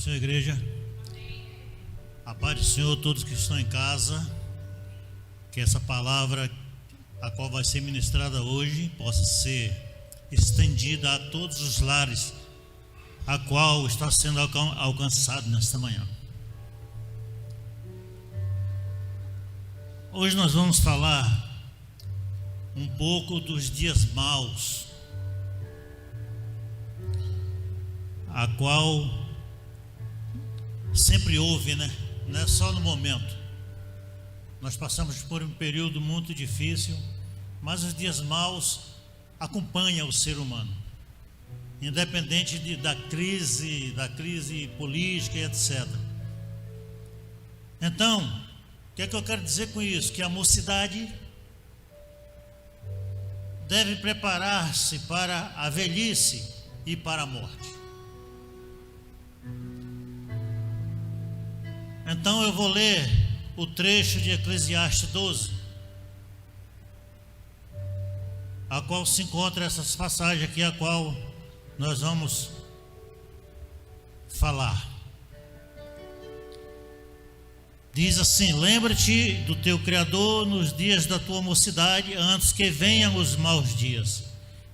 Senhor, igreja. A paz do Senhor, todos que estão em casa. Que essa palavra, a qual vai ser ministrada hoje, possa ser estendida a todos os lares, a qual está sendo alcançado nesta manhã. Hoje nós vamos falar um pouco dos dias maus, a qual sempre houve, né? Não é só no momento. Nós passamos por um período muito difícil, mas os dias maus acompanham o ser humano, independente da crise política e etc. Então, o que é que eu quero dizer com isso? Que a mocidade deve preparar-se para a velhice e para a morte. Então eu vou ler o trecho de Eclesiastes 12, a qual se encontra essas passagens aqui, a qual nós vamos falar. Diz assim: lembra-te do teu Criador nos dias da tua mocidade, antes que venham os maus dias,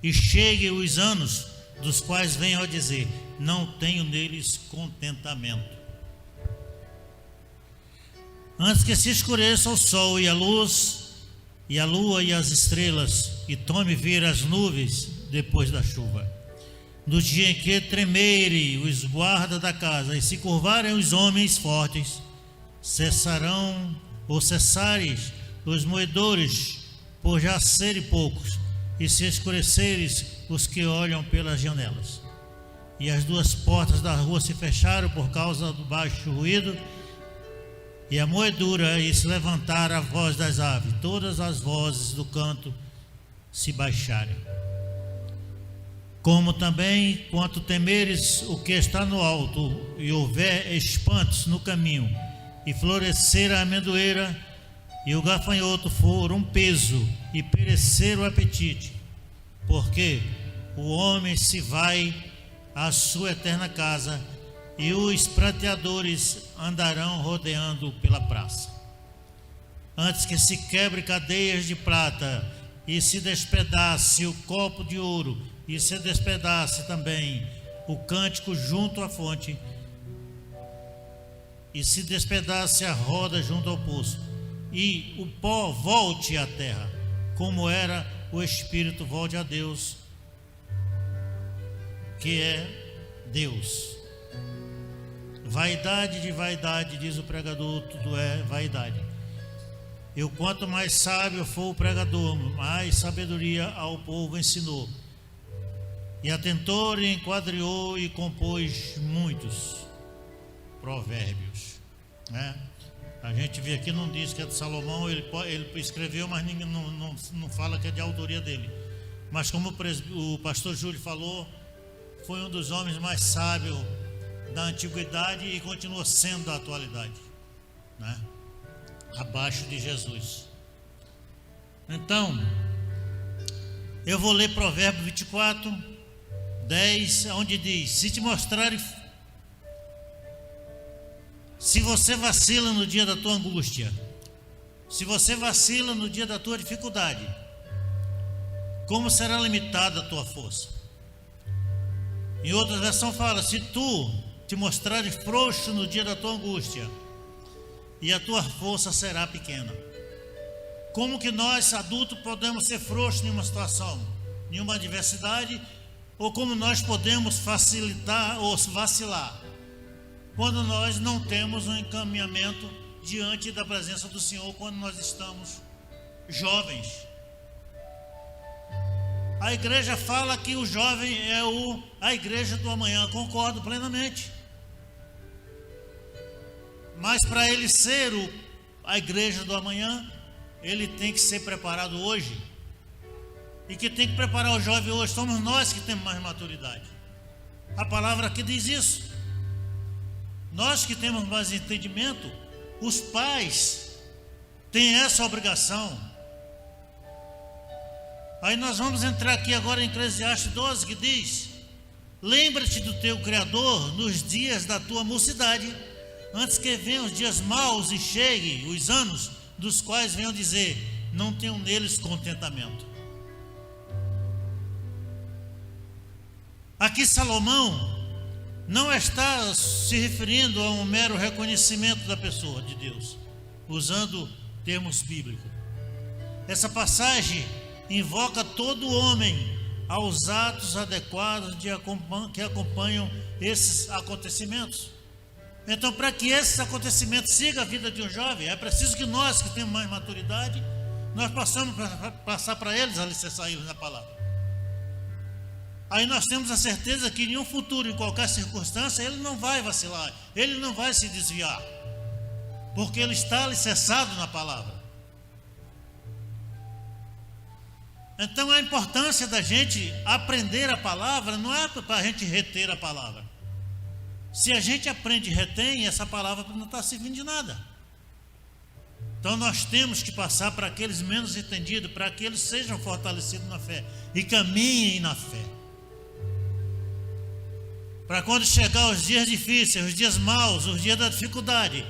e cheguem os anos, dos quais venham a dizer: não tenho neles contentamento. Antes que se escureça o sol e a luz, e a lua e as estrelas, e tome vir as nuvens depois da chuva. No dia em que tremerem os guardas da casa, e se curvarem os homens fortes, cessarão ou cessares os moedores, por já serem poucos, e se escureceres os que olham pelas janelas. E as duas portas da rua se fecharam por causa do baixo ruído, e a moedura, e se levantar a voz das aves, todas as vozes do canto se baixarem. Como também, quanto temeres o que está no alto, e houver espantos no caminho, e florescer a amendoeira, e o gafanhoto for um peso, e perecer o apetite, porque o homem se vai à sua eterna casa, e os prateadores andarão rodeando pela praça. Antes que se quebre cadeias de prata, e se despedace o copo de ouro, e se despedace também o cântico junto à fonte, e se despedace a roda junto ao poço, e o pó volte à terra, como era, o espírito volte a Deus, que é Deus. Vaidade de vaidade, diz o pregador, tudo é vaidade. E o quanto mais sábio for o pregador, mais sabedoria ao povo ensinou. E atentou e enquadriou e compôs muitos provérbios, né? A gente vê aqui, não diz que é de Salomão, ele escreveu, mas ninguém não fala que é de autoria dele. Mas como o pastor Júlio falou, foi um dos homens mais sábios da antiguidade e continua sendo da atualidade, né? Abaixo de Jesus. Então, eu vou ler Provérbios 24, 10, onde diz: se te mostrares, se você vacila no dia da tua angústia, se você vacila no dia da tua dificuldade, como será limitada a tua força? Em outra versão fala: se tu te mostrares frouxo no dia da tua angústia, e a tua força será pequena. Como que nós, adultos, podemos ser frouxos em uma situação, em uma adversidade, ou como nós podemos facilitar ou vacilar, quando nós não temos um encaminhamento diante da presença do Senhor, quando nós estamos jovens? A igreja fala que o jovem é a igreja do amanhã. Concordo plenamente. Mas para ele ser a igreja do amanhã, ele tem que ser preparado hoje. E que tem que preparar o jovem hoje somos nós que temos mais maturidade. A palavra aqui diz isso. Nós que temos mais entendimento, os pais têm essa obrigação. Aí nós vamos entrar aqui agora em Eclesiastes 12, que diz: Lembra-te do teu Criador nos dias da tua mocidade, antes que venham os dias maus e cheguem os anos, dos quais venham dizer: não tenho neles contentamento. Aqui Salomão não está se referindo a um mero reconhecimento da pessoa de Deus, usando termos bíblicos. Essa passagem invoca todo homem aos atos adequados que acompanham esses acontecimentos. Então, para que esses acontecimentos sigam a vida de um jovem, é preciso que nós, que temos mais maturidade, nós passamos para passar para eles, alicerçar eles na palavra. Aí nós temos a certeza que em um futuro, em qualquer circunstância, ele não vai vacilar, ele não vai se desviar, porque ele está alicerçado na palavra. Então a importância da gente aprender a palavra não é para a gente reter a palavra. Se a gente aprende e retém, essa palavra não está servindo de nada. Então nós temos que passar para aqueles menos entendidos, para que eles sejam fortalecidos na fé e caminhem na fé. Para quando chegar os dias difíceis, os dias maus, os dias da dificuldade,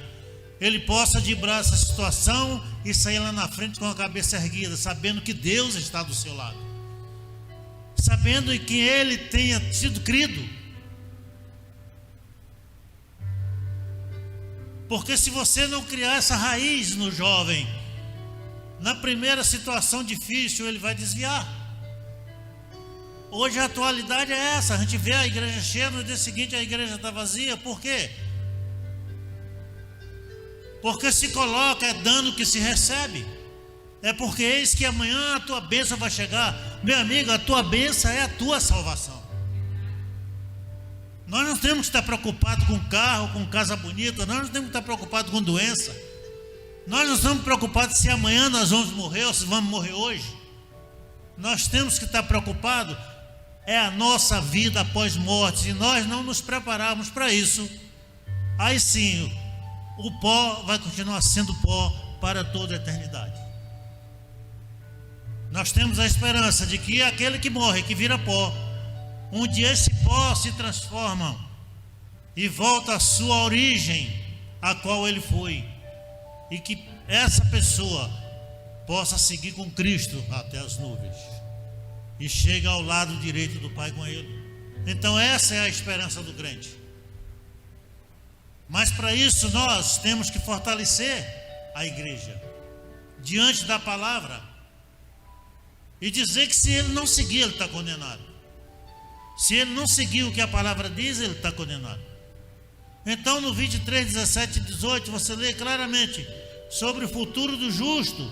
ele possa driblar essa situação e sair lá na frente com a cabeça erguida, sabendo que Deus está do seu lado, sabendo que ele tenha sido crido. Porque se você não criar essa raiz no jovem, na primeira situação difícil ele vai desviar. Hoje a atualidade é essa, a gente vê a igreja cheia, no dia seguinte a igreja está vazia. Por quê? Porque se coloca, é dano que se recebe. É porque eis que amanhã a tua bênção vai chegar. Meu amigo, a tua bênção é a tua salvação. Nós não temos que estar preocupados com carro, com casa bonita. Nós não temos que estar preocupados com doença. Nós não estamos preocupados se amanhã nós vamos morrer ou se vamos morrer hoje. Nós temos que estar preocupados é a nossa vida após morte. Se nós não nos prepararmos para isso, aí sim o pó vai continuar sendo pó para toda a eternidade. Nós temos a esperança de que aquele que morre, que vira pó, um dia esse pó se transforma e volta à sua origem, a qual ele foi, e que essa pessoa possa seguir com Cristo até as nuvens e chega ao lado direito do Pai com ele. Então essa é a esperança do crente. Mas para isso nós temos que fortalecer a igreja diante da palavra e dizer que se ele não seguir, ele está condenado. Se ele não seguir o que a palavra diz, ele está condenado. Então no 23, 17 e 18 você lê claramente sobre o futuro do justo,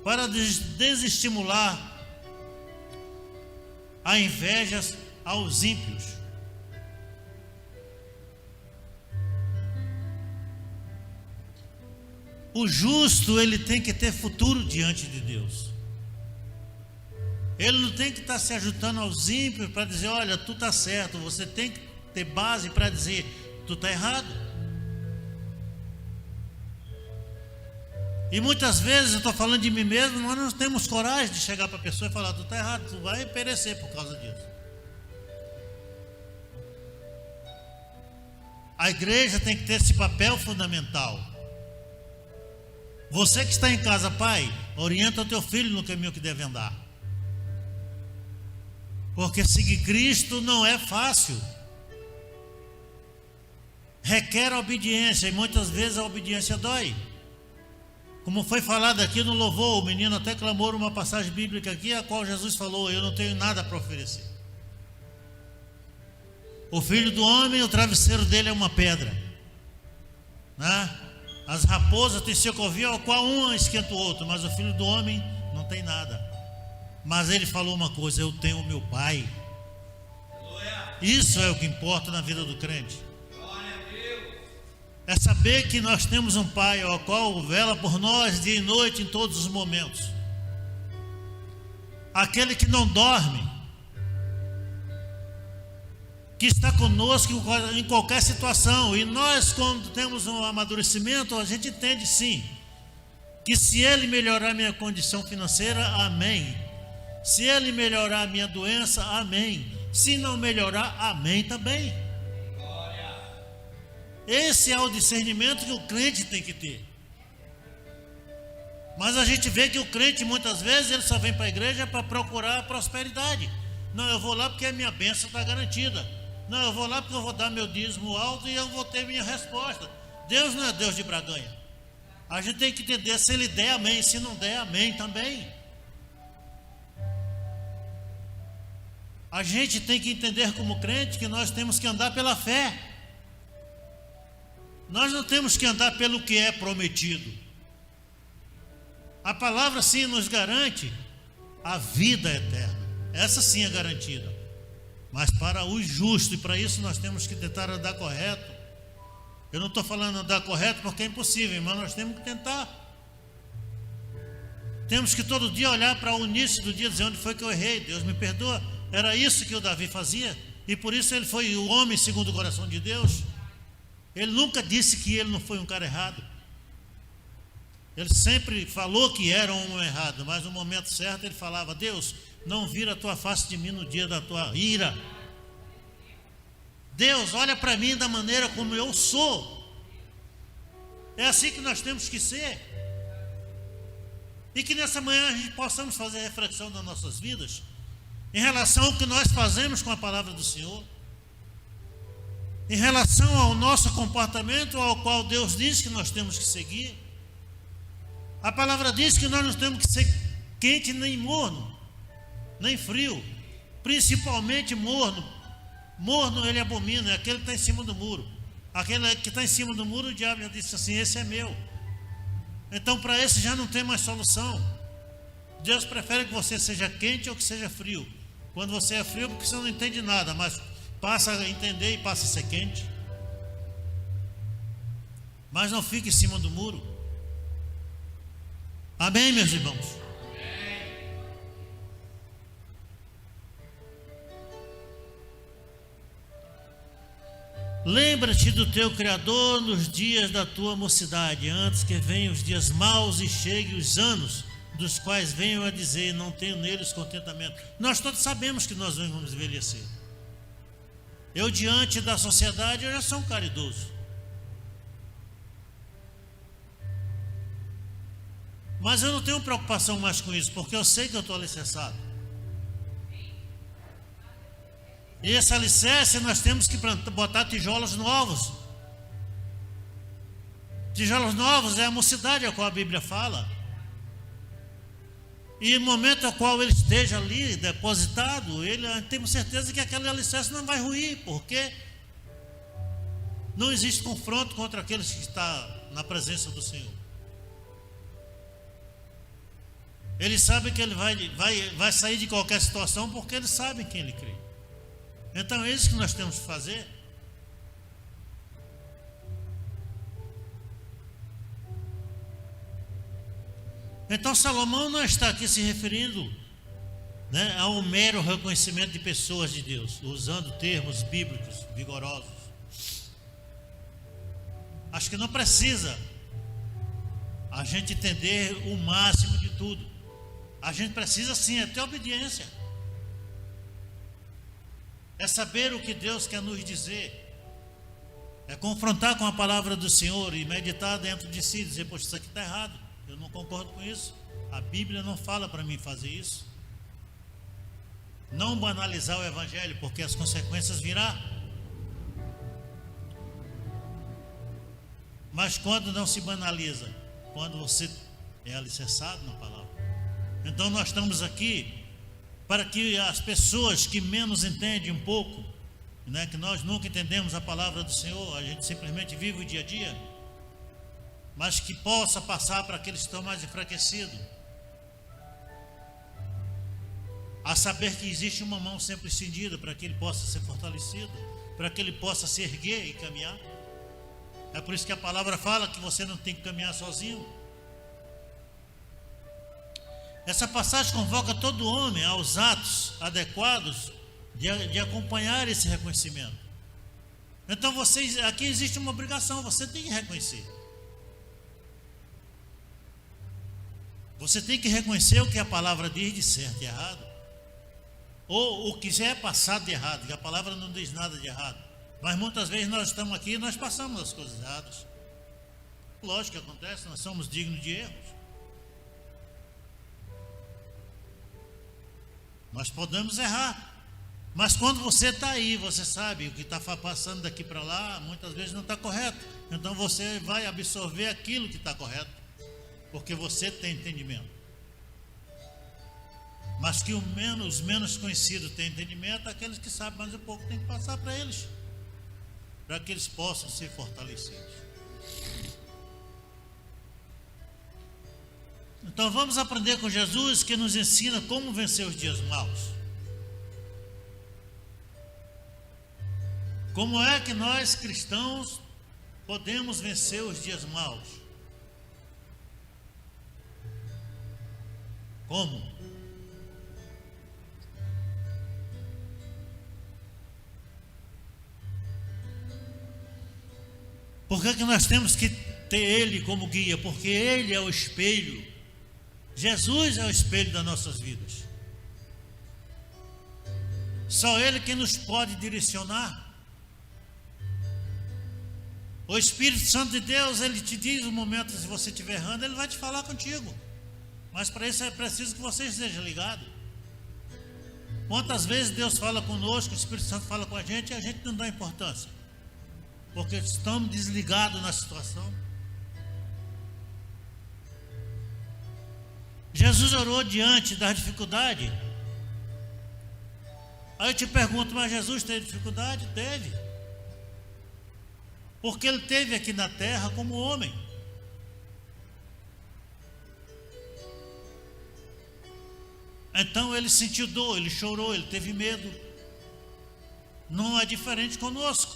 para desestimular a inveja aos ímpios. O justo, ele tem que ter futuro diante de Deus. Ele não tem que estar se ajudando aos ímpios para dizer: olha, tu está certo. Você tem que ter base para dizer: tu está errado. E muitas vezes, eu estou falando de mim mesmo, nós não temos coragem de chegar para a pessoa e falar: tu está errado, tu vai perecer por causa disso. A igreja tem que ter esse papel fundamental. Você que está em casa, pai, orienta o teu filho no caminho que deve andar. Porque seguir Cristo não é fácil. Requer obediência, e muitas vezes a obediência dói. Como foi falado aqui no louvor, o menino até clamou uma passagem bíblica aqui, a qual Jesus falou: eu não tenho nada para oferecer. O filho do homem, o travesseiro dele é uma pedra, né? As raposas têm seu covil, ao qual um esquenta o outro, mas o filho do homem não tem nada. Mas ele falou uma coisa: eu tenho o meu pai. Isso é o que importa na vida do crente. É saber que nós temos um pai ao qual vela por nós dia e noite em todos os momentos. Aquele que não dorme, que está conosco em qualquer situação. E nós, quando temos um amadurecimento, a gente entende sim, que se ele melhorar minha condição financeira, amém. Se ele melhorar a minha doença, amém. Se não melhorar, amém também. Esse é o discernimento que o crente tem que ter. Mas a gente vê que o crente muitas vezes ele só vem para a igreja para procurar a prosperidade. Não, eu vou lá porque a minha bênção está garantida. Não, eu vou lá porque eu vou dar meu dízimo alto e eu vou ter minha resposta. Deus não é Deus de Braganha. A gente tem que entender, se ele der, amém. Se não der, amém também. A gente tem que entender como crente que nós temos que andar pela fé. Nós não temos que andar pelo que é prometido. A palavra sim nos garante a vida eterna. Essa sim é garantida. Mas para o justo, e para isso nós temos que tentar andar correto. Eu não estou falando andar correto porque é impossível, mas nós temos que tentar. Temos que todo dia olhar para o início do dia e dizer: onde foi que eu errei? Deus me perdoa. Era isso que o Davi fazia, e por isso ele foi o homem segundo o coração de Deus. Ele nunca disse que ele não foi um cara errado. Ele sempre falou que era um homem errado, mas no momento certo ele falava: Deus, não vira a tua face de mim no dia da tua ira. Deus, olha para mim da maneira como eu sou. É assim que nós temos que ser. E que nessa manhã a gente possamos fazer reflexão das nossas vidas em relação ao que nós fazemos com a palavra do Senhor, em relação ao nosso comportamento ao qual Deus diz que nós temos que seguir. A palavra diz que nós não temos que ser quente nem morno, nem frio, principalmente morno. Morno ele abomina, é aquele que está em cima do muro. Aquele que está em cima do muro, o diabo já disse assim: esse é meu. Então para esse já não tem mais solução. Deus prefere que você seja quente ou que seja frio. Quando você é frio, porque você não entende nada, mas passa a entender e passa a ser quente. Mas não fique em cima do muro. Amém, meus irmãos? Lembra-te do teu Criador nos dias da tua mocidade, antes que venham os dias maus e cheguem os anos, dos quais venham a dizer: não tenho neles contentamento. Nós todos sabemos que nós vamos envelhecer. Eu, diante da sociedade, eu já sou um cara idoso. Mas eu não tenho preocupação mais com isso, porque eu sei que eu estou alicerçado. E esse alicerce nós temos que botar tijolos novos. Tijolos novos é a mocidade a qual a Bíblia fala. E no momento ao qual ele esteja ali depositado, temos certeza que aquele alicerce não vai ruir, porque não existe confronto contra aqueles que estão na presença do Senhor. Eles sabem que ele vai sair de qualquer situação, porque eles sabem quem ele crê. Então é isso que nós temos que fazer. Então Salomão não está aqui se referindo, né, a um mero reconhecimento de pessoas de Deus, usando termos bíblicos vigorosos. Acho que não precisa a gente entender o máximo de tudo. A gente precisa sim é ter obediência, é saber o que Deus quer nos dizer, é confrontar com a palavra do Senhor e meditar dentro de si, dizer: poxa, isso aqui está errado, eu não concordo com isso, a Bíblia não fala para mim fazer isso. Não banalizar o Evangelho, porque as consequências virão. Mas quando não se banaliza, quando você é alicerçado na palavra. Então nós estamos aqui para que as pessoas que menos entendem um pouco, né, que nós nunca entendemos a palavra do Senhor, a gente simplesmente vive o dia a dia, mas que possa passar para aqueles que estão mais enfraquecidos, a saber que existe uma mão sempre estendida para que ele possa ser fortalecido, para que ele possa se erguer e caminhar. É por isso que a palavra fala que você não tem que caminhar sozinho. Essa passagem convoca todo homem aos atos adequados de acompanhar esse reconhecimento. Então aqui existe uma obrigação, você tem que reconhecer. Você tem que reconhecer o que a palavra diz de certo e errado. ou o que já é passado de errado, que a palavra não diz nada de errado. Mas muitas vezes nós estamos aqui e nós passamos as coisas erradas. Lógico que acontece, nós somos dignos de erros. Nós podemos errar. Mas quando você está aí, você sabe o que está passando daqui para lá, muitas vezes não está correto. Então você vai absorver aquilo que está correto, porque você tem entendimento. Mas que os menos conhecidos têm entendimento, aqueles que sabem mais um pouco tem que passar para eles, para que eles possam ser fortalecidos. Então vamos aprender com Jesus, que nos ensina como vencer os dias maus. Como é que nós cristãos podemos vencer os dias maus? Como? Por que nós temos que ter Ele como guia? Porque Ele é o espelho. Jesus é o espelho das nossas vidas. Só Ele que nos pode direcionar. O Espírito Santo de Deus, Ele te diz o momento, se você estiver errando, Ele vai te falar contigo. Mas para isso é preciso que você esteja ligado. Quantas vezes Deus fala conosco, o Espírito Santo fala com a gente e a gente não dá importância, porque estamos desligados na situação. Jesus orou diante da dificuldade. Aí eu te pergunto, mas Jesus teve dificuldade? Teve. Porque Ele esteve aqui na terra como homem. Então Ele sentiu dor, Ele chorou, Ele teve medo. Não é diferente conosco.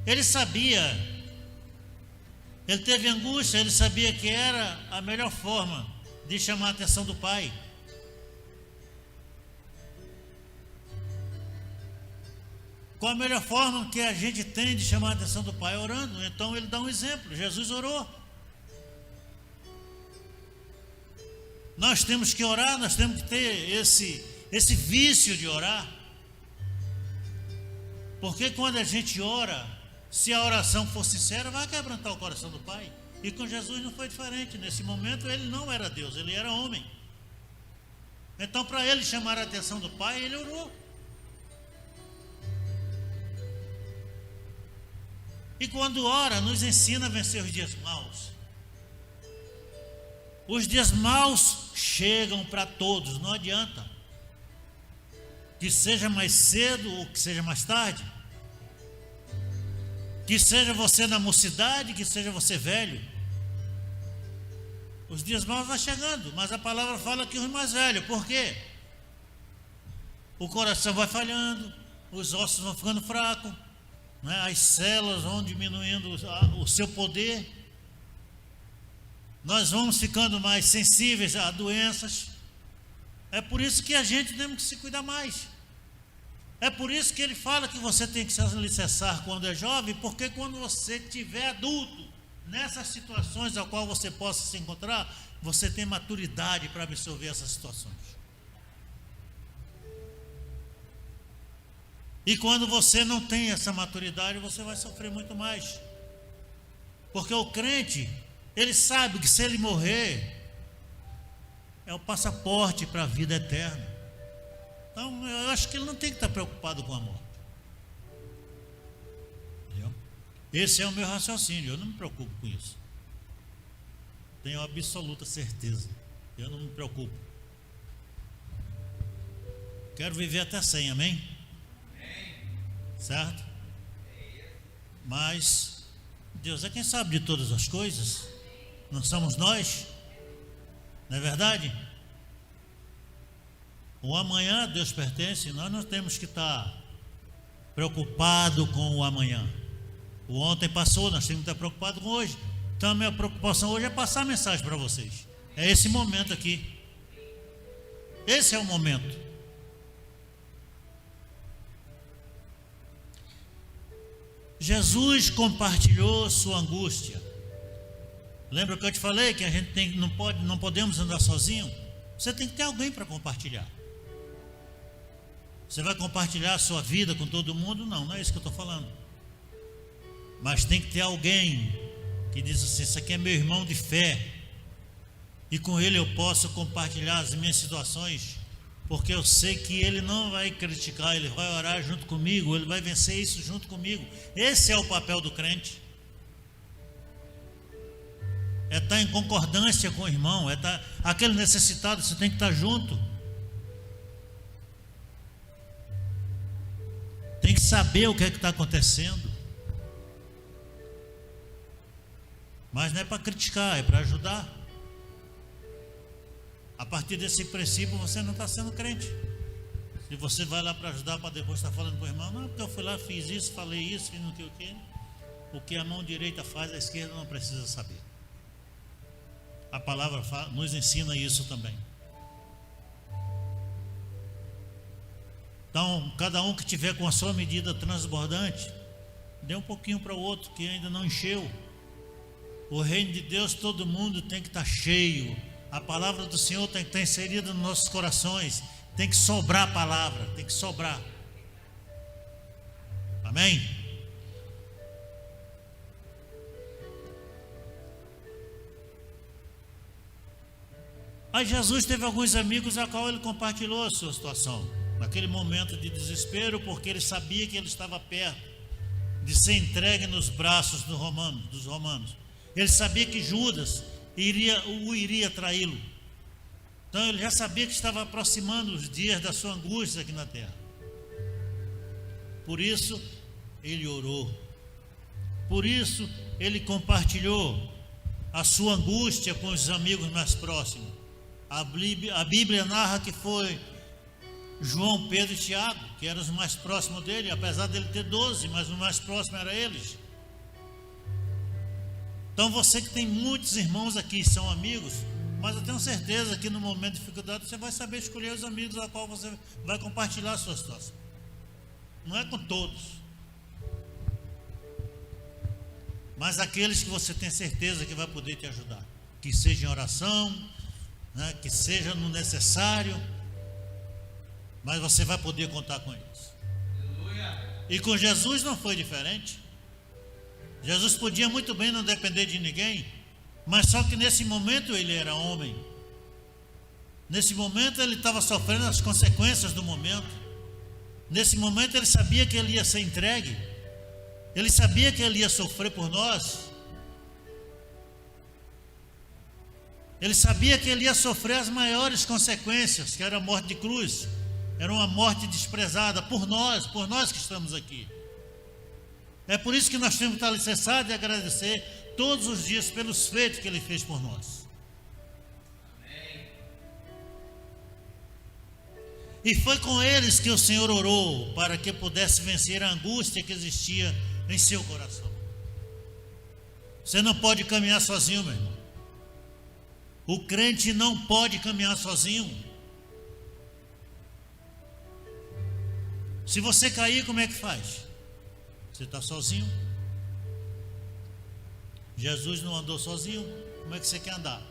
Ele sabia, Ele teve angústia, Ele sabia que era a melhor forma de chamar a atenção do Pai. Qual a melhor forma que a gente tem de chamar a atenção do Pai? Orando. Então Ele dá um exemplo. Jesus orou. Nós temos que orar, nós temos que ter esse vício de orar. Porque quando a gente ora, se a oração for sincera, vai quebrantar o coração do Pai. E com Jesus não foi diferente. Nesse momento Ele não era Deus, Ele era homem. Então, para Ele chamar a atenção do Pai, Ele orou. E quando ora, nos ensina a vencer os dias maus. Os dias maus chegam para todos, não adianta. Que seja mais cedo ou que seja mais tarde. Que seja você na mocidade, que seja você velho. Os dias maus vão chegando, mas a palavra fala que os mais velhos. Por quê? O coração vai falhando, os ossos vão ficando fracos, né? As células vão diminuindo o seu poder. Nós vamos ficando mais sensíveis a doenças. É por isso que a gente tem que se cuidar mais. É por isso que ele fala que você tem que se alicerçar quando é jovem, porque quando você estiver adulto, nessas situações ao qual você possa se encontrar, você tem maturidade para absorver essas situações. E quando você não tem essa maturidade, você vai sofrer muito mais. Porque o crente, ele sabe que se ele morrer, é o passaporte para a vida eterna. Então, eu acho que ele não tem que estar preocupado com a morte. Entendeu? Esse é o meu raciocínio, eu não me preocupo com isso. Tenho absoluta certeza. Eu não me preocupo. Quero viver até 100, amém? Certo? Mas Deus é quem sabe de todas as coisas. Não somos nós. Não é verdade? O amanhã Deus pertence. Nós não temos que estar preocupados com o amanhã. O ontem passou, nós temos que estar preocupados com hoje. Então a minha preocupação hoje é passar a mensagem para vocês. É esse momento aqui. Esse é o momento. Jesus compartilhou sua angústia. Lembra que eu te falei que a gente não podemos andar sozinho? Você tem que ter alguém para compartilhar. Você vai compartilhar a sua vida com todo mundo? Não, não é isso que eu estou falando. Mas tem que ter alguém que diz assim: isso aqui é meu irmão de fé, e com ele eu posso compartilhar as minhas situações, porque eu sei que ele não vai criticar, ele vai orar junto comigo, ele vai vencer isso junto comigo. Esse é o papel do crente. É estar em concordância com o irmão, é estar, aquele necessitado, você tem que estar junto. Tem que saber o que é que está acontecendo. Mas não é para criticar, é para ajudar. A partir desse princípio você não está sendo crente. Se você vai lá para ajudar, para depois estar falando para o irmão: não, porque eu fui lá, fiz isso, falei isso, fiz não sei o quê. O que a mão direita faz, a esquerda não precisa saber. A palavra nos ensina isso também. Então, cada um que tiver com a sua medida transbordante, dê um pouquinho para o outro que ainda não encheu. O reino de Deus, todo mundo tem que estar cheio. A palavra do Senhor tem que estar inserida nos nossos corações. Tem que sobrar a palavra, tem que sobrar. Amém? Aí Jesus teve alguns amigos a qual ele compartilhou a sua situação, naquele momento de desespero, porque ele sabia que ele estava perto de ser entregue nos braços dos romanos. Ele sabia que Judas iria traí-lo. Então ele já sabia que estava aproximando os dias da sua angústia aqui na terra. Por isso ele orou. Por isso ele compartilhou a sua angústia com os amigos mais próximos. A Bíblia narra que foi João, Pedro e Tiago, que eram os mais próximos dele, apesar dele ter 12, mas o mais próximo era eles. Então você que tem muitos irmãos aqui são amigos, mas eu tenho certeza que no momento de dificuldade você vai saber escolher os amigos a qual você vai compartilhar a sua situação. Não é com todos, mas aqueles que você tem certeza que vai poder te ajudar, que seja em oração, né, que seja no necessário, mas você vai poder contar com eles. Aleluia. E com Jesus não foi diferente. Jesus podia muito bem não depender de ninguém, mas só que nesse momento ele era homem. Nesse momento ele estava sofrendo as consequências do momento. Nesse momento ele sabia que ele ia ser entregue. Ele sabia que ele ia sofrer por nós. Ele sabia que ele ia sofrer as maiores consequências, que era a morte de cruz. Era uma morte desprezada por nós que estamos aqui. É por isso que nós temos que estar alicerçados e agradecer todos os dias pelos feitos que ele fez por nós. Amém. E foi com eles que o Senhor orou, para que pudesse vencer a angústia que existia em seu coração. Você não pode caminhar sozinho, meu irmão. O crente não pode caminhar sozinho. Se você cair, como é que faz? Você está sozinho? Jesus não andou sozinho. Como é que você quer andar?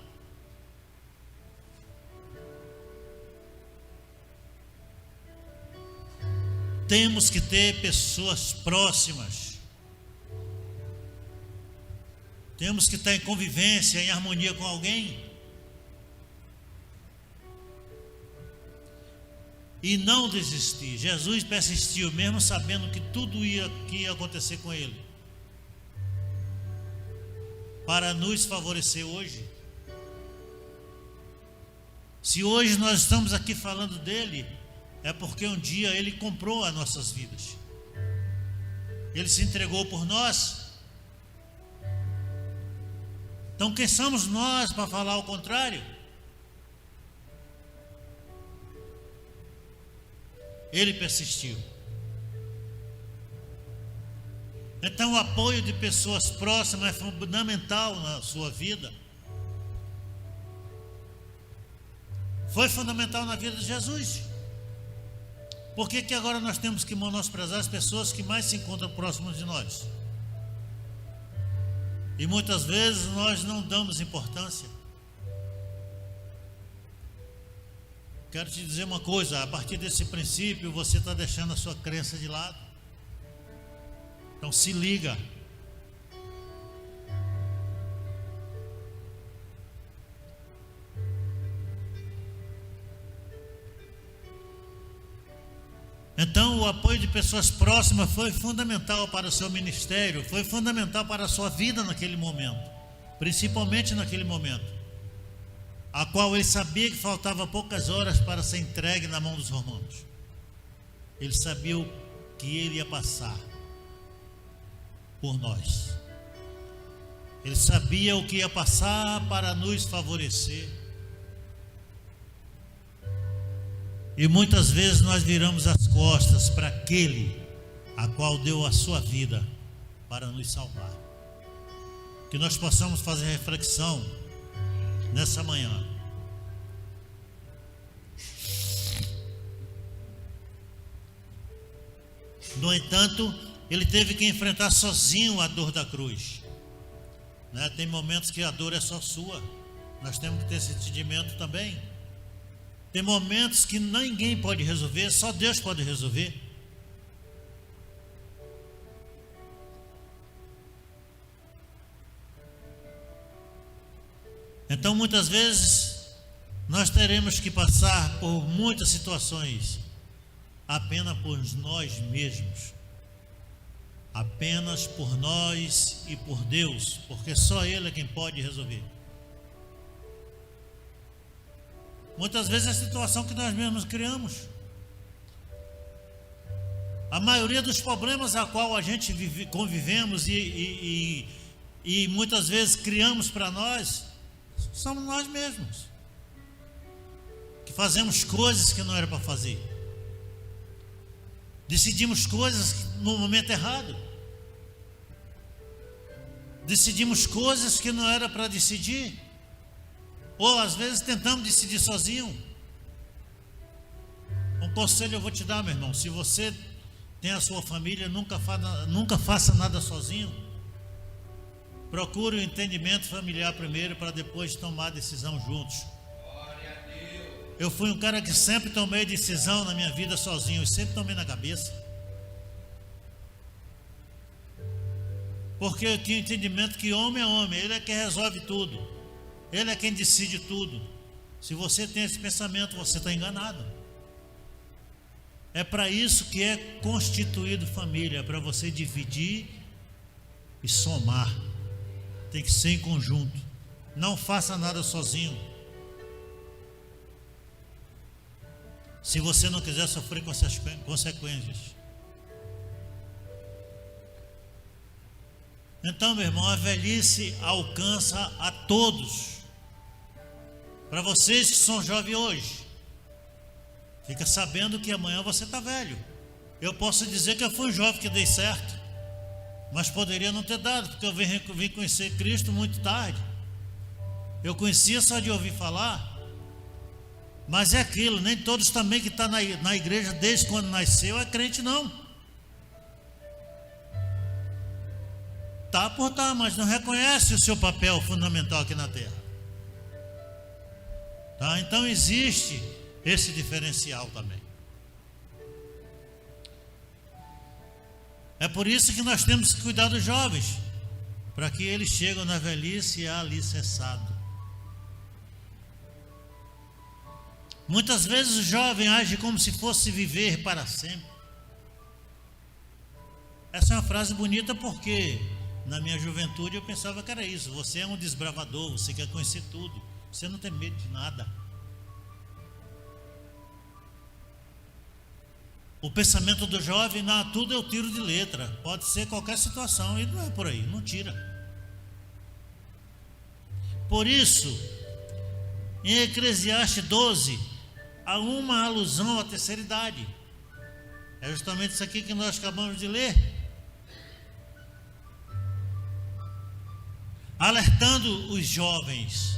Temos que ter pessoas próximas. Temos que estar em convivência, em harmonia com alguém. E não desistir. Jesus persistiu, mesmo sabendo que tudo que ia acontecer com ele, para nos favorecer hoje. Se hoje nós estamos aqui falando dele, é porque um dia ele comprou as nossas vidas. Ele se entregou por nós. Então quem somos nós para falar o contrário? Ele persistiu. Então o apoio de pessoas próximas é fundamental na sua vida. Foi fundamental na vida de Jesus. Por que agora nós temos que menosprezar as pessoas que mais se encontram próximas de nós? E muitas vezes nós não damos importância. Quero te dizer uma coisa: a partir desse princípio você está deixando a sua crença de lado. Então se liga. Então o apoio de pessoas próximas foi fundamental para o seu ministério, foi fundamental para a sua vida naquele momento, principalmente naquele momento, a qual ele sabia que faltava poucas horas para ser entregue na mão dos romanos. Ele sabia o que ele ia passar por nós. Ele sabia o que ia passar para nos favorecer. E muitas vezes nós viramos as costas para aquele a qual deu a sua vida para nos salvar. Que nós possamos fazer reflexão nessa manhã. No entanto, ele teve que enfrentar sozinho a dor da cruz. Tem momentos que a dor é só sua. Nós temos que ter esse entendimento também. Tem momentos que ninguém pode resolver, só Deus pode resolver. Então muitas vezes nós teremos que passar por muitas situações apenas por nós mesmos, apenas por nós e por Deus, porque só Ele é quem pode resolver. Muitas vezes é a situação que nós mesmos criamos. A maioria dos problemas a qual a gente convivemos e muitas vezes criamos para nós, somos nós mesmos, que fazemos coisas que não era para fazer, decidimos coisas no momento errado, decidimos coisas que não era para decidir, ou às vezes tentamos decidir sozinho. Um conselho eu vou te dar, meu irmão: se você tem a sua família, nunca faça nada sozinho. Procure o entendimento familiar primeiro, para depois tomar a decisão juntos. Eu fui um cara que sempre tomei decisão na minha vida sozinho, e sempre tomei na cabeça. Porque eu tinha entendimento que homem é homem, ele é quem resolve tudo. Ele é quem decide tudo. Se você tem esse pensamento, você está enganado. É para isso que é constituído família, para você dividir e somar. Tem que ser em conjunto. Não faça nada sozinho. Se você não quiser sofrer consequências. Então, meu irmão, a velhice alcança a todos. Para vocês que são jovens hoje, fica sabendo que amanhã você está velho. Eu posso dizer que eu fui um jovem que dei certo, mas poderia não ter dado, porque eu vim conhecer Cristo muito tarde. Eu conhecia só de ouvir falar. Mas é aquilo, nem todos também que estão na igreja desde quando nasceu é crente, não. Tá por tá, mas não reconhece o seu papel fundamental aqui na terra. Tá? Então existe esse diferencial também. É por isso que nós temos que cuidar dos jovens, para que eles cheguem na velhice alicerçado. Muitas vezes o jovem age como se fosse viver para sempre. Essa é uma frase bonita, porque na minha juventude eu pensava que era isso: você é um desbravador, você quer conhecer tudo, você não tem medo de nada. O pensamento do jovem: não, tudo eu tiro de letra, pode ser qualquer situação, e não é por aí, não tira. Por isso, em Eclesiastes 12, há uma alusão à terceira idade. É justamente isso aqui que nós acabamos de ler, alertando os jovens,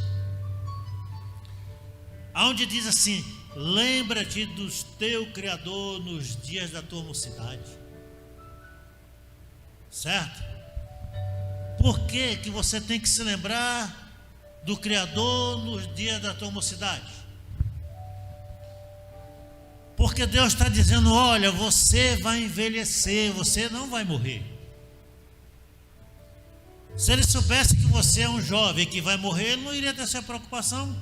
aonde diz assim: lembra-te do teu Criador nos dias da tua mocidade. Certo? Por que que você tem que se lembrar do Criador nos dias da tua mocidade? Porque Deus está dizendo: olha, você vai envelhecer, você não vai morrer. Se ele soubesse que você é um jovem que vai morrer, ele não iria ter essa preocupação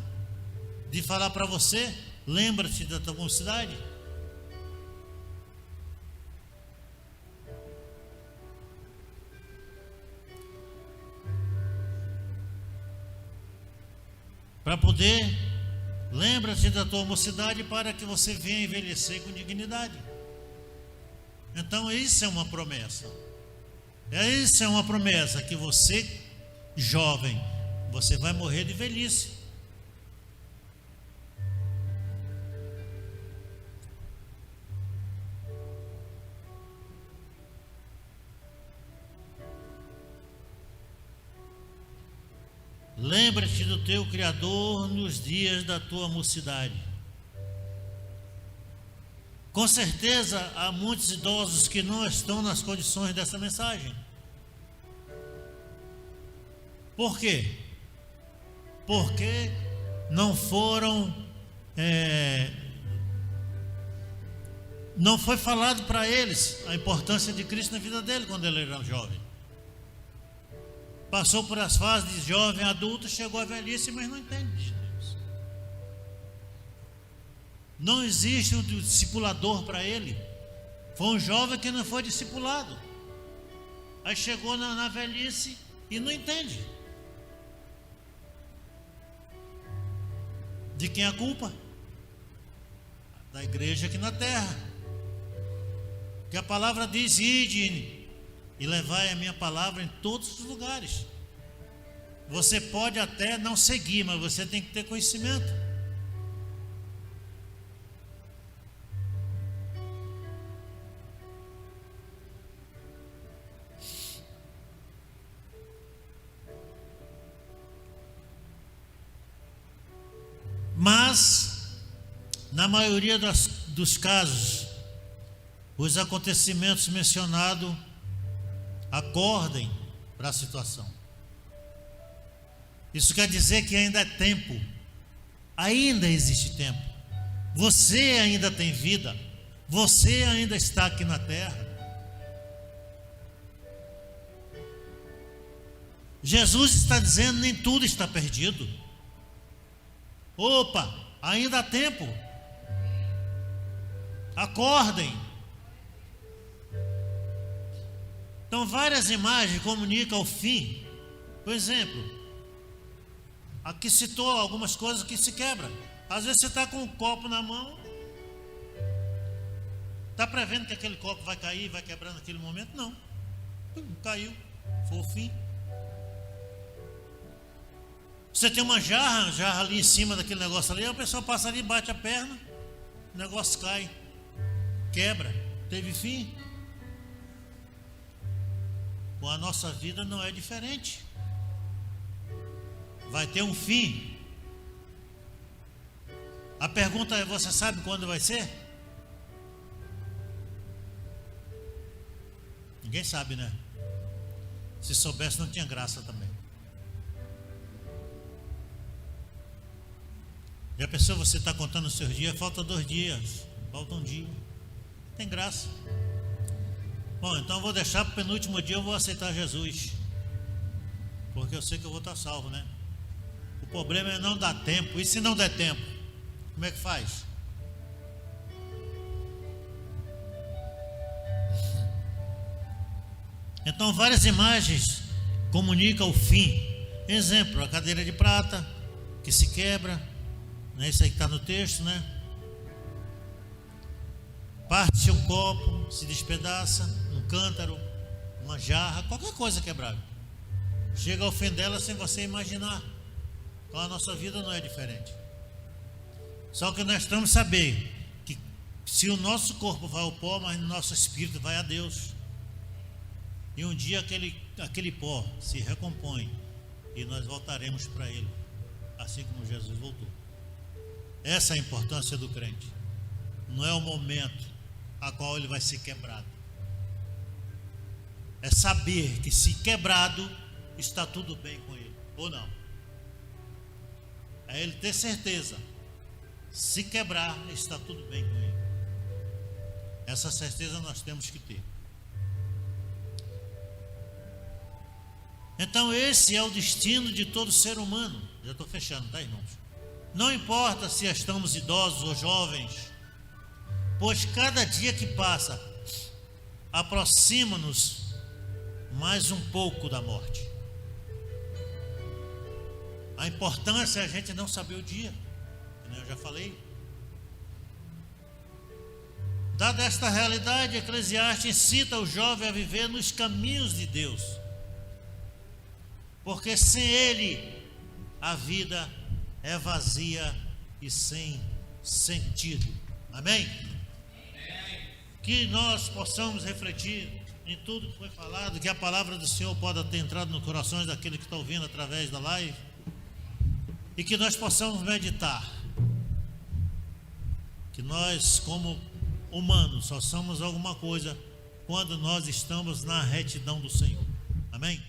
de falar para você: lembra-te da tua mocidade. Para poder, lembra-te da tua mocidade, para que você venha envelhecer com dignidade. Então isso é uma promessa. Isso é uma promessa, que você, jovem, você vai morrer de velhice. Lembra-te do teu Criador nos dias da tua mocidade. Com certeza há muitos idosos que não estão nas condições dessa mensagem. Por quê? Porque não foram, não foi falado para eles a importância de Cristo na vida dele quando ele era jovem. Passou por as fases de jovem, adulto, chegou à velhice, mas não entende de Deus. Não existe um discipulador para ele. Foi um jovem que não foi discipulado. Aí chegou na velhice e não entende. De quem é a culpa? Da igreja aqui na terra. Que a palavra diz: ide e levai a minha palavra em todos os lugares. Você pode até não seguir, mas você tem que ter conhecimento. Mas, na maioria dos casos, os acontecimentos mencionados acordem para a situação. Isso quer dizer que ainda é tempo, ainda existe tempo. Você ainda tem vida, você ainda está aqui na terra. Jesus está dizendo: nem tudo está perdido. Opa, ainda há tempo. Acordem. Então, várias imagens comunicam o fim. Por exemplo, aqui citou algumas coisas que se quebram. Às vezes você está com um copo na mão, está prevendo que aquele copo vai cair, vai quebrar naquele momento? Não. Caiu, foi o fim. Você tem uma jarra ali em cima daquele negócio ali, a pessoa passa ali, bate a perna, o negócio cai, quebra, teve fim. Com a nossa vida não é diferente. Vai ter um fim. A pergunta é: você sabe quando vai ser? Ninguém sabe, né? Se soubesse, não tinha graça também. E a pessoa, você está contando os seus dias, falta 2 dias, falta um dia. Tem graça. Bom, então eu vou deixar para o penúltimo dia, eu vou aceitar Jesus. Porque eu sei que eu vou estar salvo, né? O problema é não dar tempo. E se não der tempo, como é que faz? Então, várias imagens comunicam o fim. Exemplo, a cadeira de prata que se quebra, né? Isso aí que está no texto, né? Parte-se um copo, se despedaça, um cântaro, uma jarra, qualquer coisa quebrada. Chega ao fim dela sem você imaginar. Então a nossa vida não é diferente. Só que nós estamos sabendo que se o nosso corpo vai ao pó, mas o nosso espírito vai a Deus. E um dia aquele pó se recompõe e nós voltaremos para Ele, assim como Jesus voltou. Essa é a importância do crente. Não é o momento a qual ele vai ser quebrado. É saber que, se quebrado, está tudo bem com ele, ou não. É ele ter certeza: se quebrar, está tudo bem com ele. Essa certeza nós temos que ter. Então esse é o destino de todo ser humano. Já estou fechando, tá, irmãos? Não importa se estamos idosos ou jovens, pois cada dia que passa aproxima-nos mais um pouco da morte. A importância é a gente não saber o dia, como eu já falei. Dada esta realidade, Eclesiastes incita o jovem a viver nos caminhos de Deus, porque sem Ele a vida é vazia e sem sentido. Amém? Que nós possamos refletir em tudo que foi falado, que a palavra do Senhor possa ter entrado no coração daquele que está ouvindo através da live, e que nós possamos meditar que nós, como humanos, só somos alguma coisa quando nós estamos na retidão do Senhor. Amém?